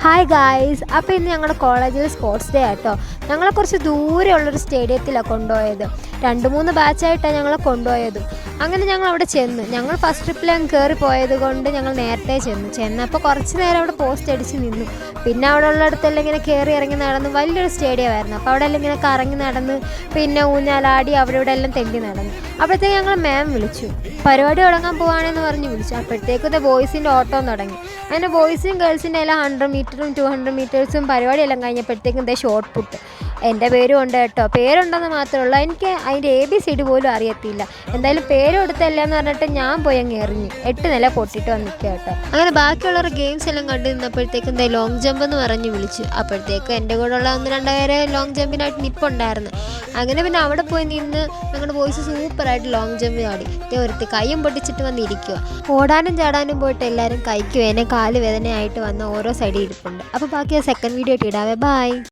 Hi guys, അപ്പോൾ ഇന്ന് ഞങ്ങളുടെ കോളേജിൽ സ്പോർട്സ് ഡേ ആട്ടോ. ഞങ്ങളെ കുറച്ച് ദൂരെയുള്ളൊരു സ്റ്റേഡിയത്തിലാണ് കൊണ്ടുപോയത്. 2-3 ബാച്ചായിട്ടാണ് ഞങ്ങളെ കൊണ്ടുപോയത്. അങ്ങനെ ഞങ്ങൾ അവിടെ ചെന്ന്, ഞങ്ങൾ ഫസ്റ്റ് ട്രിപ്പിലും കയറി പോയത് കൊണ്ട് ഞങ്ങൾ നേരത്തെ ചെന്നപ്പോൾ കുറച്ച് നേരം അവിടെ പോസ്റ്റ് അടിച്ച് നിന്നു. പിന്നെ അവിടെ ഉള്ളിടത്തെല്ലാം ഇങ്ങനെ കയറി ഇറങ്ങി നടന്ന് വലിയൊരു സ്റ്റേഡിയമായിരുന്നു. അപ്പോൾ അവിടെ എല്ലാം ഇങ്ങനെ കറങ്ങി നടന്ന് പിന്നെ ഊഞ്ഞാലാടി അവിടെ ഇവിടെ എല്ലാം തെണ്ടി നടന്നു. അപ്പോഴത്തേക്ക് ഞങ്ങൾ മാം വിളിച്ചു, പരിപാടി തുടങ്ങാൻ പോവാണെന്ന് പറഞ്ഞ് വിളിച്ചു. അപ്പോഴത്തേക്കും ഇത് ബോയ്സിൻ്റെ ഓട്ടം തുടങ്ങി. അങ്ങനെ ബോയ്സും ഗേൾസിൻ്റെ എല്ലാം 100 മീറ്ററും 200 മീറ്റേഴ്സും പരിപാടിയെല്ലാം കഴിഞ്ഞപ്പോഴത്തേക്കും ഇതേ ഷോർട്ട് പുട്ട്. എൻ്റെ പേരും ഉണ്ട് കേട്ടോ. പേരുണ്ടെന്ന് മാത്രമേ ഉള്ളൂ, എനിക്ക് അതിൻ്റെ ABCD പോലും അറിയത്തില്ല. എന്തായാലും പേരും എടുത്തല്ല എന്ന് പറഞ്ഞിട്ട് ഞാൻ പോയി അങ്ങ് എറിഞ്ഞ് 8 നില പൊട്ടിയിട്ട് വന്നിക്കുക കേട്ടോ. അങ്ങനെ ബാക്കിയുള്ളവർ ഗെയിംസ് എല്ലാം കണ്ടു നിന്നപ്പോഴത്തേക്കും എന്താ ലോങ് ജമ്പ് എന്ന് പറഞ്ഞ് വിളിച്ചു. അപ്പോഴത്തേക്കും എൻ്റെ കൂടെ ഉള്ള 1-2 പേര് ലോങ് ജമ്പിനായിട്ട് നിപ്പുണ്ടായിരുന്നു. അങ്ങനെ പിന്നെ അവിടെ പോയി നിന്ന് ഞങ്ങളുടെ ബോയ്സ് സൂപ്പറായിട്ട് ലോങ് ജമ്പ് ആടി. ഒരുത്തി കൈയും പൊട്ടിച്ചിട്ട് വന്നിരിക്കുക. ഓടാനും ചാടാനും പോയിട്ട് എല്ലാവരും കൈക്ക് വേദന കാല് വേദനയായിട്ട് വന്ന ഓരോ സൈഡിൽ ഇരിപ്പുണ്ട്. അപ്പോൾ ബാക്കി സെക്കൻഡ് വീഡിയോ ആയിട്ട് ഇടാവേ. ബൈ.